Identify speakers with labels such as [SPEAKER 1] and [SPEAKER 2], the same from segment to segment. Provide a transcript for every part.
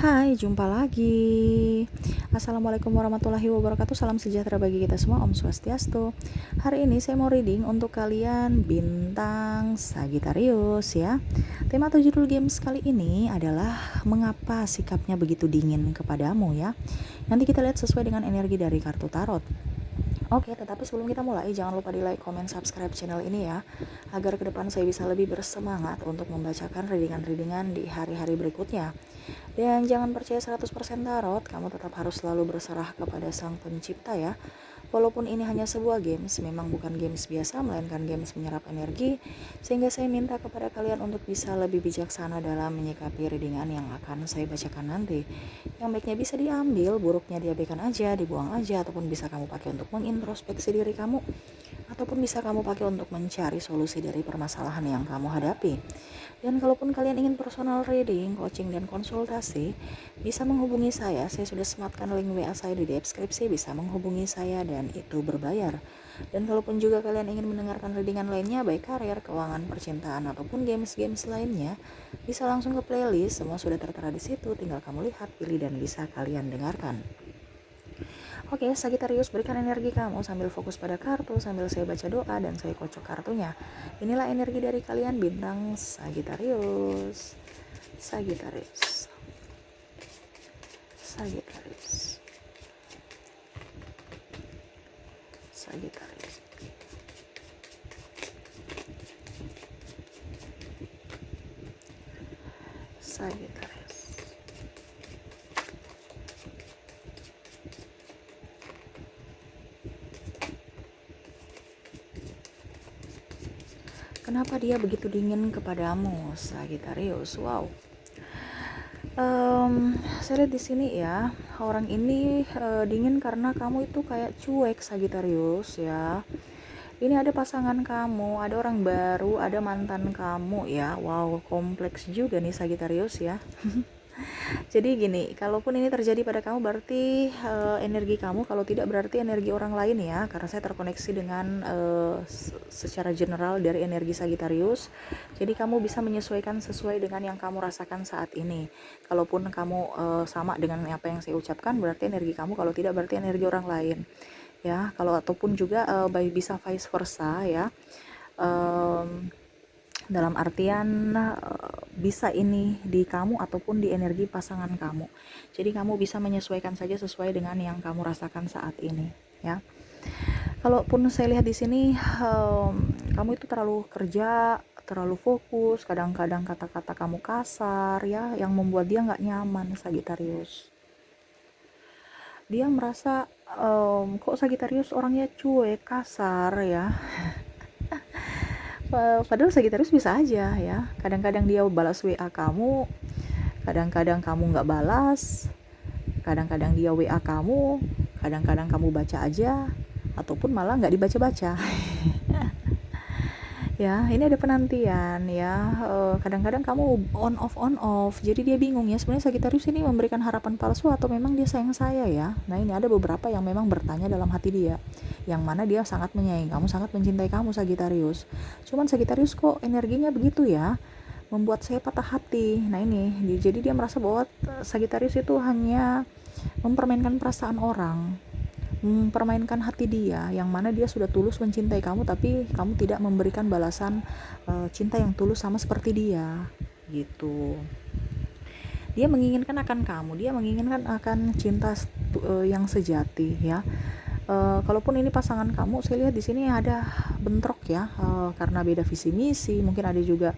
[SPEAKER 1] Hai, jumpa lagi. Assalamualaikum warahmatullahi wabarakatuh. Salam sejahtera bagi kita semua. Om Swastiastu. Hari ini saya mau reading untuk kalian bintang Sagittarius ya. Tema atau judul games kali ini adalah mengapa sikapnya begitu dingin kepadamu ya. Nanti kita lihat sesuai dengan energi dari kartu tarot. Oke, tetapi sebelum kita mulai, jangan lupa di like, comment, subscribe channel ini ya, agar ke depan saya bisa lebih bersemangat untuk membacakan readingan-readingan di hari-hari berikutnya. Dan jangan percaya 100% tarot, kamu tetap harus selalu berserah kepada Sang Pencipta ya. Walaupun ini hanya sebuah games, memang bukan games biasa, melainkan games menyerap energi, sehingga saya minta kepada kalian untuk bisa lebih bijaksana dalam menyikapi readingan yang akan saya bacakan nanti. Yang baiknya bisa diambil, buruknya diabaikan aja, dibuang aja, ataupun bisa kamu pakai untuk mengintrospeksi diri kamu, ataupun bisa kamu pakai untuk mencari solusi dari permasalahan yang kamu hadapi. Dan kalaupun kalian ingin personal reading, coaching, dan konsultasi, bisa menghubungi saya sudah sematkan link WA saya di deskripsi, bisa menghubungi saya dan itu berbayar. Dan kalaupun juga kalian ingin mendengarkan readingan lainnya, baik karir, keuangan, percintaan, ataupun games-games lainnya, bisa langsung ke playlist, semua sudah tertera di situ, tinggal kamu lihat, pilih, dan bisa kalian dengarkan. Oke, Sagittarius, berikan energi kamu sambil fokus pada kartu, sambil saya baca doa dan saya kocok kartunya. Inilah energi dari kalian bintang Sagittarius. Sagittarius. Sagittarius. Sagittarius. Sagittarius. Kenapa dia begitu dingin kepadamu, Sagittarius? Wow. Saya lihat di sini ya, orang ini dingin karena kamu itu kayak cuek, Sagittarius ya. Ini ada pasangan kamu, ada orang baru, ada mantan kamu ya. Wow, kompleks juga nih Sagittarius ya. Jadi gini, kalaupun ini terjadi pada kamu berarti energi kamu, kalau tidak berarti energi orang lain ya, karena saya terkoneksi dengan secara general dari energi Sagittarius. Jadi kamu bisa menyesuaikan sesuai dengan yang kamu rasakan saat ini. Kalaupun kamu sama dengan apa yang saya ucapkan, berarti energi kamu, kalau tidak berarti energi orang lain ya. Kalau ataupun juga bisa vice versa ya. Dalam artian bisa ini di kamu ataupun di energi pasangan kamu. Jadi kamu bisa menyesuaikan saja sesuai dengan yang kamu rasakan saat ini ya. Kalaupun saya lihat di sini kamu itu terlalu kerja, terlalu fokus, kadang-kadang kata-kata kamu kasar ya, yang membuat dia nggak nyaman, Sagittarius. Dia merasa kok Sagittarius orangnya cuek, kasar ya. Padahal Sagittarius bisa aja ya, kadang-kadang dia balas WA kamu, kadang-kadang kamu nggak balas, kadang-kadang dia WA kamu, kadang-kadang kamu baca aja, ataupun malah nggak dibaca-baca. Ya, ini ada penantian ya, kadang-kadang kamu on off, jadi dia bingung ya, sebenarnya Sagittarius ini memberikan harapan palsu atau memang dia sayang saya ya. Nah, ini ada beberapa yang memang bertanya dalam hati dia, yang mana dia sangat menyayangi kamu, sangat mencintai kamu, Sagittarius. Cuman Sagittarius kok energinya begitu ya, membuat saya patah hati. Nah, ini jadi dia merasa bahwa Sagittarius itu hanya mempermainkan perasaan orang, mempermainkan hati dia, yang mana dia sudah tulus mencintai kamu, tapi kamu tidak memberikan balasan cinta yang tulus sama seperti dia gitu. Dia menginginkan akan kamu, dia menginginkan akan cinta yang sejati ya. Kalaupun ini pasangan kamu, saya lihat di sini ada bentrok ya, karena beda visi misi, mungkin ada juga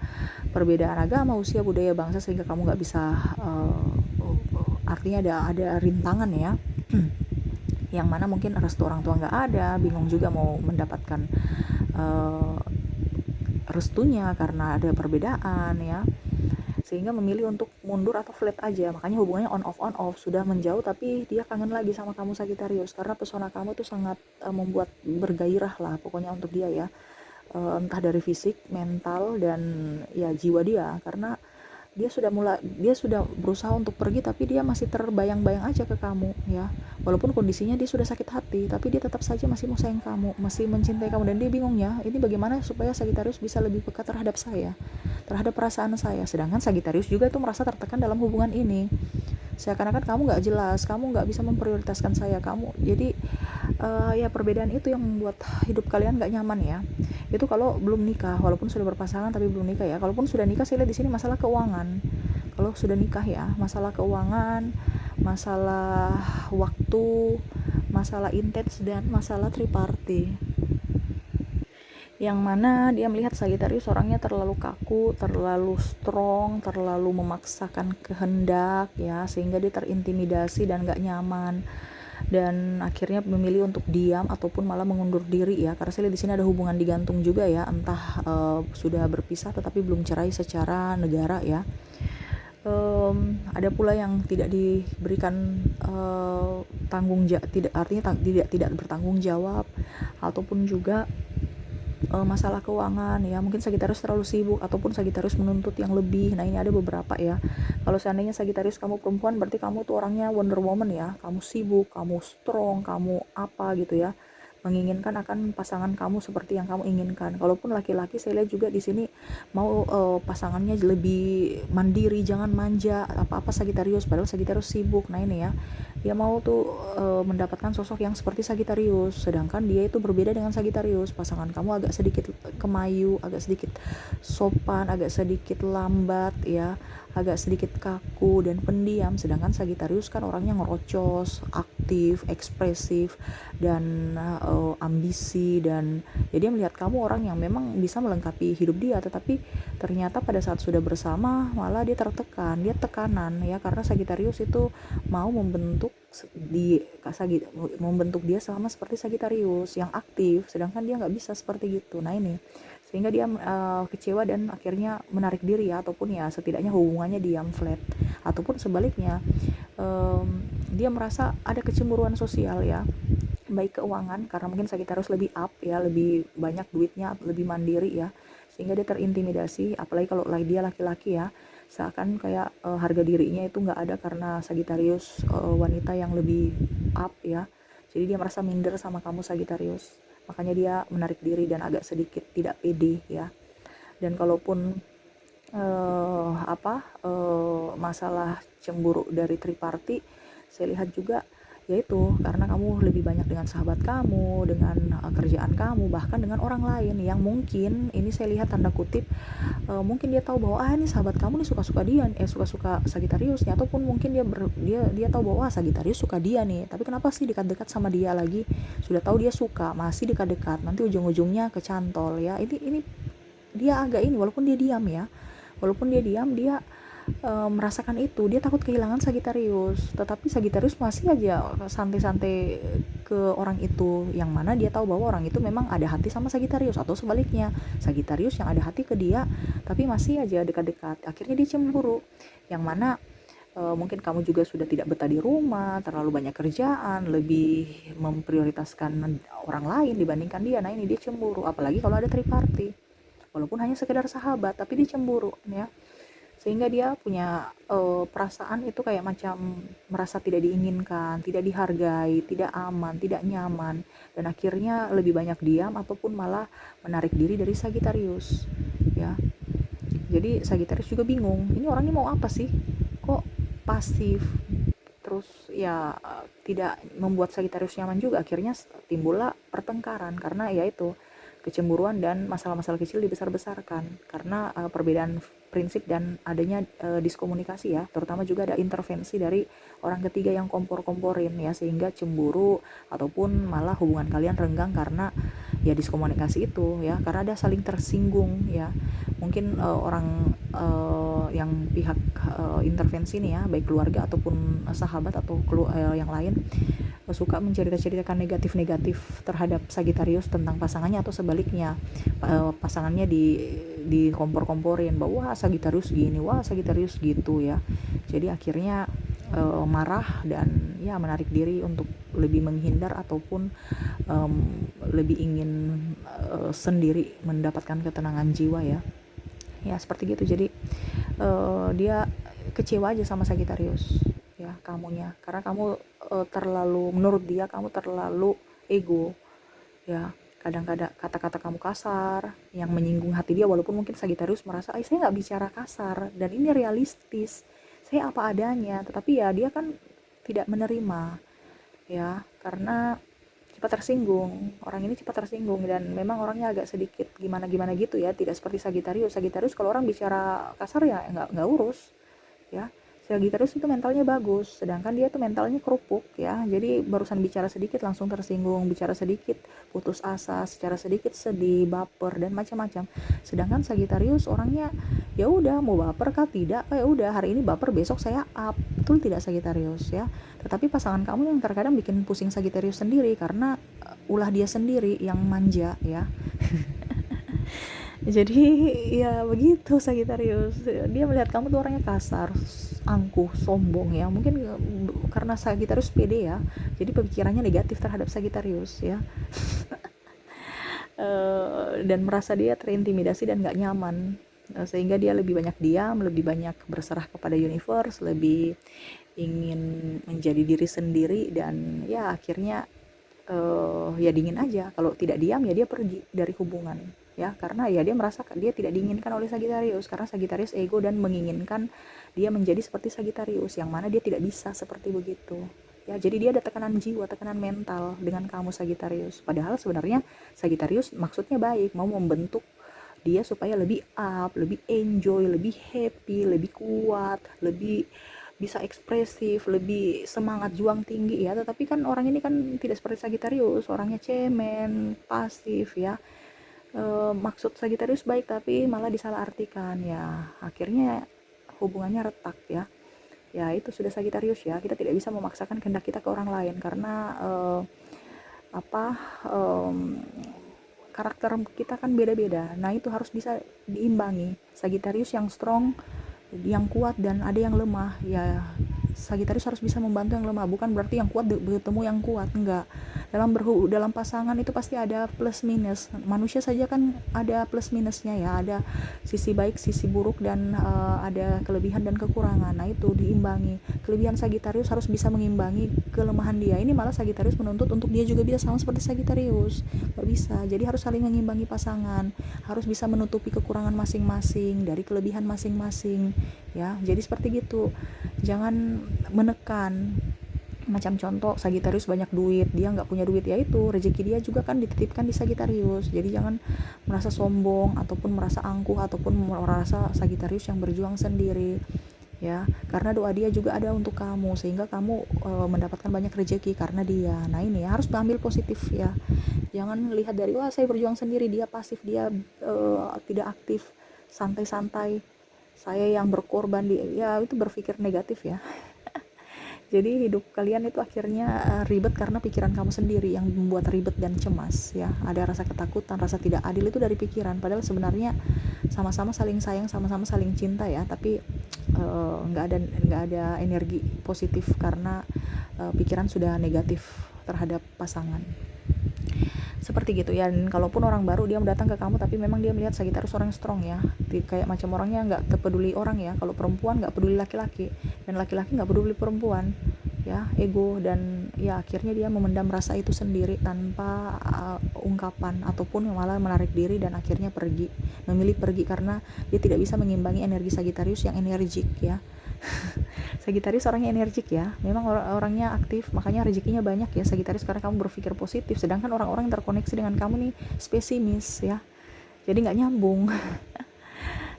[SPEAKER 1] perbedaan agama, usia, budaya, bangsa, sehingga kamu nggak bisa artinya ada rintangan ya. Yang mana mungkin restu orang tua nggak ada, bingung juga mau mendapatkan restunya karena ada perbedaan ya, sehingga memilih untuk mundur atau flat aja. Makanya hubungannya on off, sudah menjauh tapi dia kangen lagi sama kamu, Sagittarius, karena pesona kamu tuh sangat membuat bergairah lah pokoknya untuk dia ya, entah dari fisik, mental, dan ya jiwa dia, karena dia sudah berusaha untuk pergi, tapi dia masih terbayang-bayang aja ke kamu ya. Walaupun kondisinya dia sudah sakit hati, tapi dia tetap saja masih mau sayang kamu, masih mencintai kamu, dan dia bingung ya, ini bagaimana supaya Sagittarius bisa lebih peka terhadap saya, terhadap perasaan saya. Sedangkan Sagittarius juga tuh merasa tertekan dalam hubungan ini. seakan-akan kamu nggak jelas, kamu nggak bisa memprioritaskan saya, kamu jadi ya perbedaan itu yang membuat hidup kalian nggak nyaman ya. Itu kalau belum nikah, walaupun sudah berpasangan tapi belum nikah ya. Kalaupun sudah nikah, saya lihat di sini masalah keuangan. Kalau sudah nikah ya, masalah keuangan, masalah waktu, masalah intens, dan masalah triparty, yang mana dia melihat Sagittarius orangnya terlalu kaku, terlalu strong, terlalu memaksakan kehendak ya, sehingga dia terintimidasi dan gak nyaman, dan akhirnya memilih untuk diam ataupun malah mengundur diri ya. Karena saya lihat di sini ada hubungan digantung juga ya, entah sudah berpisah tetapi belum cerai secara negara ya. Ada pula yang tidak diberikan tanggung jawab, tidak artinya tidak bertanggung jawab, ataupun juga masalah keuangan ya, mungkin Sagitarius terlalu sibuk ataupun Sagitarius menuntut yang lebih. Nah, ini ada beberapa ya. Kalau seandainya Sagitarius kamu perempuan, berarti kamu tuh orangnya Wonder Woman ya, kamu sibuk, kamu strong, kamu apa gitu ya, menginginkan akan pasangan kamu seperti yang kamu inginkan. Kalaupun laki-laki, saya lihat juga di sini mau pasangannya lebih mandiri, jangan manja apa-apa Sagitarius, padahal Sagitarius sibuk. Nah, ini ya, dia mau tuh mendapatkan sosok yang seperti Sagitarius, sedangkan dia itu berbeda dengan Sagitarius. Pasangan kamu agak sedikit kemayu, agak sedikit sopan, agak sedikit lambat ya, agak sedikit kaku dan pendiam, sedangkan Sagitarius kan orangnya ngerocos, aktif, ekspresif, dan ambisi, dan ya dia melihat kamu orang yang memang bisa melengkapi hidup dia, tetapi ternyata pada saat sudah bersama malah dia tertekan, dia tekanan ya, karena Sagitarius itu mau membentuk dia sama seperti Sagitarius yang aktif, sedangkan dia nggak bisa seperti gitu. Nah, ini sehingga dia kecewa dan akhirnya menarik diri ya, ataupun ya setidaknya hubungannya diam flat, ataupun sebaliknya dia merasa ada kecemburuan sosial ya, baik keuangan karena mungkin Sagitarius lebih up ya, lebih banyak duitnya, lebih mandiri ya, sehingga dia terintimidasi. Apalagi kalau dia laki-laki ya, seakan kayak harga dirinya itu nggak ada karena Sagitarius wanita yang lebih up ya, jadi dia merasa minder sama kamu Sagitarius, makanya dia menarik diri dan agak sedikit tidak pede ya. Dan kalaupun masalah cemburu dari triparty, saya lihat juga yaitu karena kamu lebih banyak dengan sahabat kamu, dengan kerjaan kamu, bahkan dengan orang lain yang mungkin ini saya lihat tanda kutip mungkin dia tahu bahwa ini sahabat kamu nih suka-suka dia, suka-suka Sagitarius nih, ataupun mungkin dia tahu bahwa Sagitarius suka dia nih, tapi kenapa sih dekat-dekat sama dia lagi, sudah tahu dia suka masih dekat-dekat, nanti ujung-ujungnya kecantol ya. Ini dia agak ini, walaupun dia diam ya, dia merasakan itu, dia takut kehilangan Sagitarius, tetapi Sagitarius masih aja santai-santai ke orang itu, yang mana dia tahu bahwa orang itu memang ada hati sama Sagitarius, atau sebaliknya Sagitarius yang ada hati ke dia tapi masih aja dekat-dekat. Akhirnya dia cemburu, yang mana mungkin kamu juga sudah tidak betah di rumah, terlalu banyak kerjaan, lebih memprioritaskan orang lain dibandingkan dia. Nah, ini dia cemburu, apalagi kalau ada triparty, walaupun hanya sekedar sahabat tapi dia cemburu ya, sehingga dia punya perasaan itu kayak macam merasa tidak diinginkan, tidak dihargai, tidak aman, tidak nyaman, dan akhirnya lebih banyak diam ataupun malah menarik diri dari Sagitarius ya. Jadi Sagitarius juga bingung, ini orangnya mau apa sih, kok pasif terus ya, tidak membuat Sagitarius nyaman juga. Akhirnya timbullah pertengkaran karena yaitu kecemburuan dan masalah-masalah kecil dibesar-besarkan karena perbedaan prinsip dan adanya diskomunikasi ya, terutama juga ada intervensi dari orang ketiga yang kompor-komporin ya, sehingga cemburu ataupun malah hubungan kalian renggang karena ya diskomunikasi itu ya, karena ada saling tersinggung ya. Mungkin orang yang pihak intervensi nih ya, baik keluarga ataupun sahabat atau yang lain, suka menceritakan negatif-negatif terhadap Sagitarius tentang pasangannya, atau sebaliknya pasangannya di kompor-komporin bahwa wah Sagitarius gini, wah Sagitarius gitu ya. Jadi akhirnya marah dan ya menarik diri untuk lebih menghindar ataupun lebih ingin sendiri mendapatkan ketenangan jiwa ya. Ya seperti gitu. Jadi dia kecewa aja sama Sagitarius ya, kamunya, karena kamu terlalu, menurut dia kamu terlalu ego ya. Kadang-kadang kata-kata kamu kasar yang menyinggung hati dia, walaupun mungkin Sagitarius merasa saya nggak bicara kasar dan ini realistis, saya apa adanya, tetapi ya dia kan tidak menerima ya, karena cepat tersinggung. Orang ini cepat tersinggung dan memang orangnya agak sedikit gimana-gimana gitu ya, tidak seperti Sagittarius. Sagittarius kalau orang bicara kasar ya nggak urus ya. Sagittarius itu mentalnya bagus, sedangkan dia tuh mentalnya kerupuk ya. Jadi barusan bicara sedikit langsung tersinggung, bicara sedikit putus asa, secara sedikit sedih, baper dan macam-macam. Sedangkan Sagittarius orangnya ya udah mau baper kah tidak, kayak udah hari ini baper besok saya up. Betul tidak Sagittarius ya? Tetapi pasangan kamu yang terkadang bikin pusing Sagittarius sendiri karena ulah dia sendiri yang manja ya. Jadi ya begitu Sagittarius, dia melihat kamu tuh orangnya kasar, angkuh, sombong ya, mungkin karena Sagittarius pede ya, jadi pemikirannya negatif terhadap Sagittarius ya. Dan merasa dia terintimidasi dan gak nyaman. Sehingga dia lebih banyak diam, lebih banyak berserah kepada universe, lebih ingin menjadi diri sendiri, dan ya akhirnya ya dingin aja. Kalau tidak diam ya dia pergi dari hubungan ya, karena ya dia merasa dia tidak diinginkan oleh Sagittarius, karena Sagittarius ego dan menginginkan dia menjadi seperti Sagittarius, yang mana dia tidak bisa seperti begitu ya. Jadi dia ada tekanan jiwa, tekanan mental dengan kamu Sagittarius, padahal sebenarnya Sagittarius maksudnya baik, mau membentuk dia supaya lebih up, lebih enjoy, lebih happy, lebih kuat, lebih bisa ekspresif, lebih semangat, juang tinggi ya. Tetapi kan orang ini kan tidak seperti Sagittarius, orangnya cemen, pasif ya. Maksud Sagittarius baik tapi malah disalahartikan ya, akhirnya hubungannya retak ya. Ya itu sudah Sagittarius ya, kita tidak bisa memaksakan kehendak kita ke orang lain karena apa karakter kita kan beda-beda. Nah itu harus bisa diimbangi. Sagittarius yang strong, yang kuat, dan ada yang lemah ya. Sagittarius harus bisa membantu yang lemah, bukan berarti yang kuat bertemu yang kuat, enggak. Dalam pasangan itu pasti ada plus minus. Manusia saja kan ada plus minusnya ya, ada sisi baik, sisi buruk, dan ada kelebihan dan kekurangan. Nah itu diimbangi. Kelebihan Sagittarius harus bisa mengimbangi kelemahan dia. Ini malah Sagittarius menuntut untuk dia juga bisa sama seperti Sagittarius, nggak bisa. Jadi harus saling mengimbangi pasangan, harus bisa menutupi kekurangan masing-masing dari kelebihan masing-masing ya. Jadi seperti gitu, jangan menekan. Macam contoh Sagittarius banyak duit, dia nggak punya duit, ya itu rezeki dia juga kan dititipkan di Sagittarius. Jadi jangan merasa sombong ataupun merasa angkuh ataupun merasa Sagittarius yang berjuang sendiri ya, karena doa dia juga ada untuk kamu, sehingga kamu mendapatkan banyak rezeki karena dia. Nah ini harus ambil positif ya, jangan lihat dari wah saya berjuang sendiri, dia pasif, dia tidak aktif, santai-santai, saya yang berkorban, ya itu berpikir negatif ya. Jadi hidup kalian itu akhirnya ribet karena pikiran kamu sendiri yang membuat ribet dan cemas ya. Ada rasa ketakutan, rasa tidak adil itu dari pikiran, padahal sebenarnya sama-sama saling sayang, sama-sama saling cinta ya, tapi nggak ada energi positif karena pikiran sudah negatif terhadap pasangan. Seperti gitu ya. Dan kalaupun orang baru dia datang ke kamu tapi memang dia melihat Sagittarius orang strong ya, kayak macam orangnya nggak peduli orang ya. Kalau perempuan nggak peduli laki-laki, dan laki-laki nggak peduli perempuan ya, ego, dan ya akhirnya dia memendam rasa itu sendiri tanpa ungkapan, ataupun malah menarik diri dan akhirnya memilih pergi karena dia tidak bisa mengimbangi energi Sagittarius yang energik ya. Sagittarius orangnya energik ya, memang orangnya aktif, makanya rezekinya banyak ya Sagittarius, karena kamu berpikir positif. Sedangkan orang-orang yang terkoneksi dengan kamu nih pesimis ya, jadi nggak nyambung.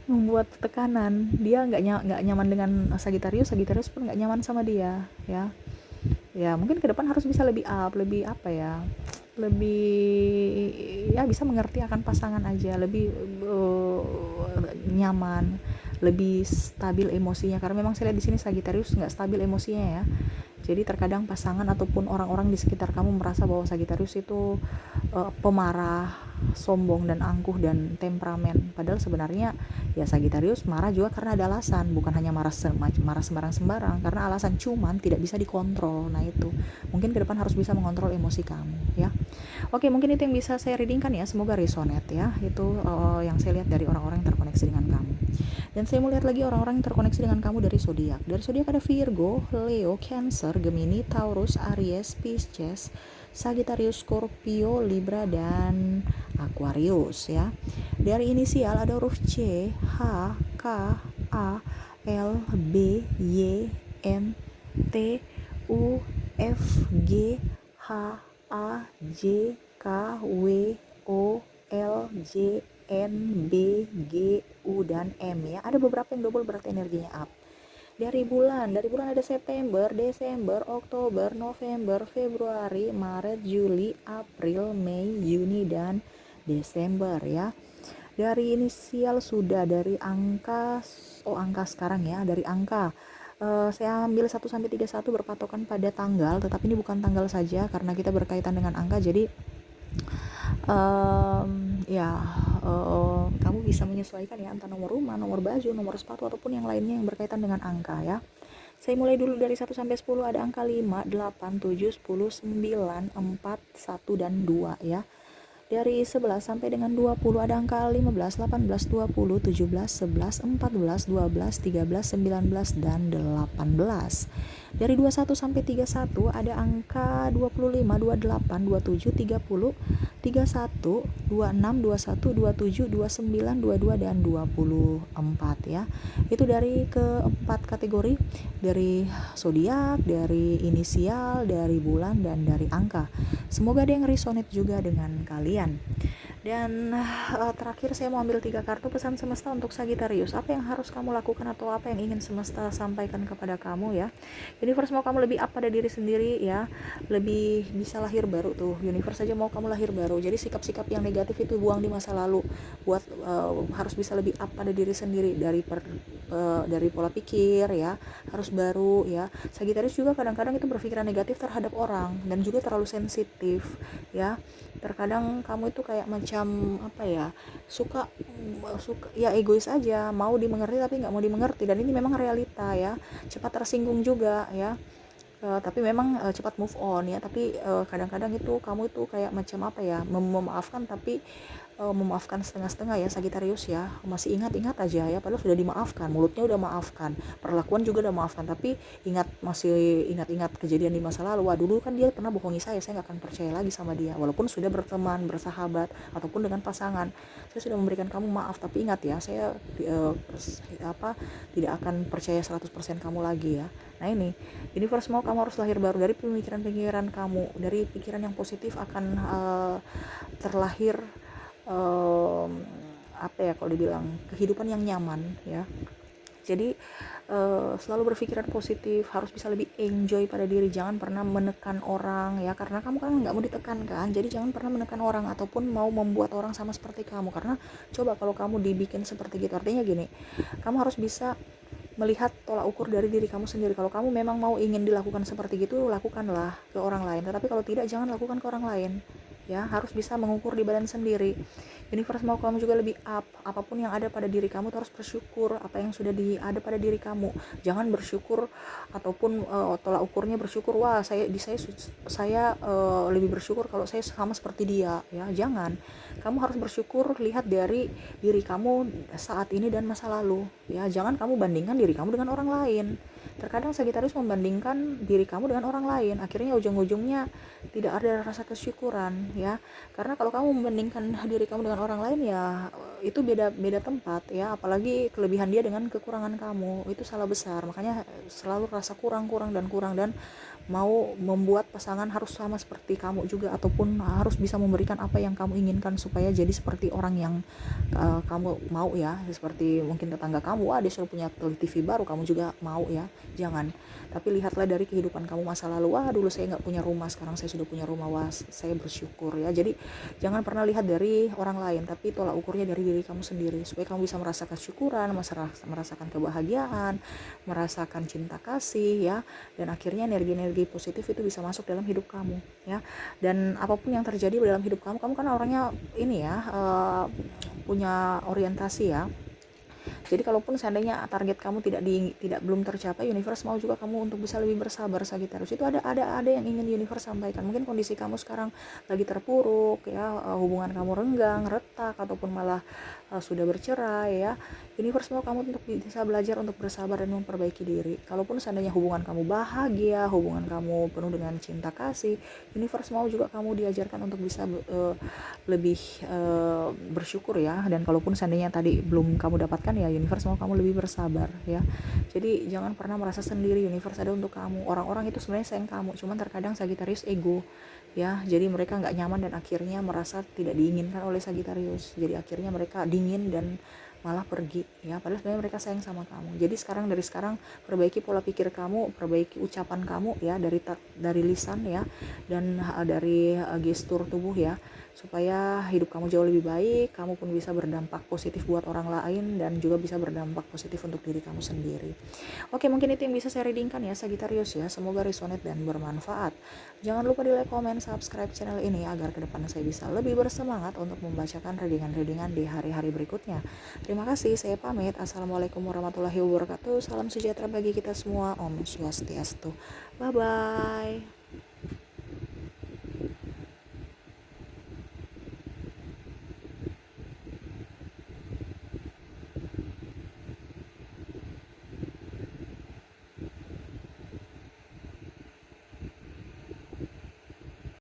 [SPEAKER 1] Membuat tekanan, dia nggak nyaman dengan Sagittarius, Sagittarius pun nggak nyaman sama dia ya. Ya mungkin ke depan harus bisa lebih up, lebih apa ya, lebih ya bisa mengerti akan pasangan aja, lebih nyaman, lebih stabil emosinya, karena memang saya lihat di sini Sagittarius nggak stabil emosinya ya. Jadi terkadang pasangan ataupun orang-orang di sekitar kamu merasa bahwa Sagittarius itu pemarah, sombong dan angkuh dan temperamen. Padahal sebenarnya ya Sagittarius marah juga karena ada alasan, bukan hanya marah sembarang-sembarang, karena alasan cuman tidak bisa dikontrol. Nah itu mungkin ke depan harus bisa mengontrol emosi kamu ya. Oke, mungkin itu yang bisa saya readingkan ya, semoga resonate ya. Itu yang saya lihat dari orang-orang yang terkoneksi dengan kamu. Dan saya mau lihat lagi orang-orang yang terkoneksi dengan kamu dari zodiak. Dari zodiak ada Virgo, Leo, Cancer, Gemini, Taurus, Aries, Pisces, Sagittarius, Scorpio, Libra, dan Aquarius ya. Dari inisial ada huruf C, H, K, A, L B Y N T U F G H A J K W O L J N B G U dan M ya. Ada beberapa yang double berarti energinya up. Dari bulan ada September, Desember, Oktober, November, Februari, Maret, Juli, April, Mei, Juni dan Desember ya. Dari inisial sudah, dari angka sekarang ya, dari angka saya ambil 1 sampai 31 berpatokan pada tanggal, tetapi ini bukan tanggal saja karena kita berkaitan dengan angka. Jadi kamu bisa menyesuaikan ya antara nomor rumah, nomor baju, nomor sepatu ataupun yang lainnya yang berkaitan dengan angka ya. Saya mulai dulu dari 1 sampai 10, ada angka 5, 8, 7, 10, 9, 4, 1 dan 2 ya. Dari 11 sampai dengan 20 ada angka 15, 18, 20, 17, 11, 14, 12, 13, 19 dan 18. Dari 21 sampai 31 ada angka 25, 28, 27, 30, 31, 26, 21, 27, 29, 22 dan 24 ya. Itu dari keempat kategori, dari zodiak, dari inisial, dari bulan dan dari angka. Semoga ada yang resonate juga dengan kalian. Dan terakhir saya mau ambil 3 kartu pesan semesta untuk Sagittarius. Apa yang harus kamu lakukan atau apa yang ingin semesta sampaikan kepada kamu ya. Universe mau kamu lebih up pada diri sendiri ya. Lebih bisa lahir baru tuh. Universe saja mau kamu lahir baru. Jadi sikap-sikap yang negatif itu buang di masa lalu. Buat harus bisa lebih up pada diri sendiri dari pola pikir ya. Harus baru ya. Sagittarius juga kadang-kadang itu berpikiran negatif terhadap orang dan juga terlalu sensitif ya. Terkadang kamu itu kayak macam apa ya, suka ya egois aja, mau dimengerti tapi nggak mau dimengerti, dan ini memang realita ya. Cepat tersinggung juga ya. Tapi memang cepat move on ya, tapi kadang-kadang itu kamu itu kayak macam apa ya, memaafkan tapi memaafkan setengah-setengah ya Sagittarius ya. Masih ingat-ingat aja ya, padahal sudah dimaafkan, mulutnya udah maafkan, perlakuan juga udah maafkan, tapi masih ingat-ingat kejadian di masa lalu. Wah, dulu kan dia pernah bohongi saya nggak akan percaya lagi sama dia, walaupun sudah berteman, bersahabat ataupun dengan pasangan. Saya sudah memberikan kamu maaf, tapi ingat ya, saya tidak akan percaya 100% kamu lagi ya. Nah ini, universe mau kamu harus lahir baru dari pemikiran-pemikiran kamu, dari pikiran yang positif akan terlahir kalau dibilang kehidupan yang nyaman ya. Jadi selalu berpikiran positif, harus bisa lebih enjoy pada diri, jangan pernah menekan orang ya, karena kamu kan nggak mau ditekan kan. Jadi jangan pernah menekan orang ataupun mau membuat orang sama seperti kamu, karena coba kalau kamu dibikin seperti gitu, artinya gini, kamu harus bisa melihat tolak ukur dari diri kamu sendiri. Kalau kamu memang mau ingin dilakukan seperti gitu, lakukanlah ke orang lain, tetapi kalau tidak, jangan lakukan ke orang lain ya. Harus bisa mengukur di badan sendiri. Universe mau kamu juga lebih up, apapun yang ada pada diri kamu harus bersyukur apa yang sudah ada pada diri kamu. Jangan bersyukur ataupun tolak ukurnya bersyukur, wah saya lebih bersyukur kalau saya sama seperti dia ya. Jangan, kamu harus bersyukur lihat dari diri kamu saat ini dan masa lalu ya. Jangan kamu bandingkan diri kamu dengan orang lain. Terkadang Sagittarius membandingkan diri kamu dengan orang lain, akhirnya ujung-ujungnya tidak ada rasa kesyukuran ya. Karena kalau kamu membandingkan diri kamu dengan orang lain ya, itu beda tempat ya. Apalagi kelebihan dia dengan kekurangan kamu, itu salah besar. Makanya selalu rasa kurang dan mau membuat pasangan harus sama seperti kamu juga, ataupun harus bisa memberikan apa yang kamu inginkan supaya jadi seperti orang yang kamu mau ya. Seperti mungkin tetangga kamu, dia sudah punya TV baru, kamu juga mau ya. Jangan, tapi lihatlah dari kehidupan kamu masa lalu. Wah, dulu saya nggak punya rumah, sekarang saya sudah punya rumah, wah saya bersyukur ya. Jadi jangan pernah lihat dari orang lain, tapi tolak ukurnya dari diri kamu sendiri, supaya kamu bisa merasakan syukuran, merasakan kebahagiaan, merasakan cinta kasih ya. Dan akhirnya energi-energi positif itu bisa masuk dalam hidup kamu ya. Dan apapun yang terjadi dalam hidup kamu kan orangnya ini ya, punya orientasi ya. Jadi kalaupun seandainya target kamu belum tercapai, universe mau juga kamu untuk bisa lebih bersabar Sagittarius. Itu ada yang ingin universe sampaikan. Mungkin kondisi kamu sekarang lagi terpuruk ya, hubungan kamu renggang, retak ataupun malah sudah bercerai ya. Universe mau kamu untuk bisa belajar untuk bersabar dan memperbaiki diri. Kalaupun seandainya hubungan kamu bahagia, hubungan kamu penuh dengan cinta kasih, universe mau juga kamu diajarkan untuk bisa lebih bersyukur ya. Dan kalaupun seandainya tadi belum kamu dapatkan ya, universe mau kamu lebih bersabar ya. Jadi jangan pernah merasa sendiri, universe ada untuk kamu. Orang-orang itu sebenarnya sayang kamu, cuman terkadang Sagittarius ego ya, jadi mereka nggak nyaman dan akhirnya merasa tidak diinginkan oleh Sagittarius, jadi akhirnya mereka dingin dan malah pergi ya, padahal sebenarnya mereka sayang sama kamu. Jadi dari sekarang perbaiki pola pikir kamu, perbaiki ucapan kamu ya, dari lisan ya, dan dari gestur tubuh ya, supaya hidup kamu jauh lebih baik, kamu pun bisa berdampak positif buat orang lain dan juga bisa berdampak positif untuk diri kamu sendiri. Oke, mungkin itu yang bisa saya readingkan ya Sagittarius ya, semoga resonate dan bermanfaat. Jangan lupa di like, comment, subscribe channel ini agar kedepannya saya bisa lebih bersemangat untuk membacakan readingan-readingan di hari-hari berikutnya. Terima kasih, saya pamit. Assalamualaikum warahmatullahi wabarakatuh. Salam sejahtera bagi kita semua. Om Swastiastu. Bye-bye.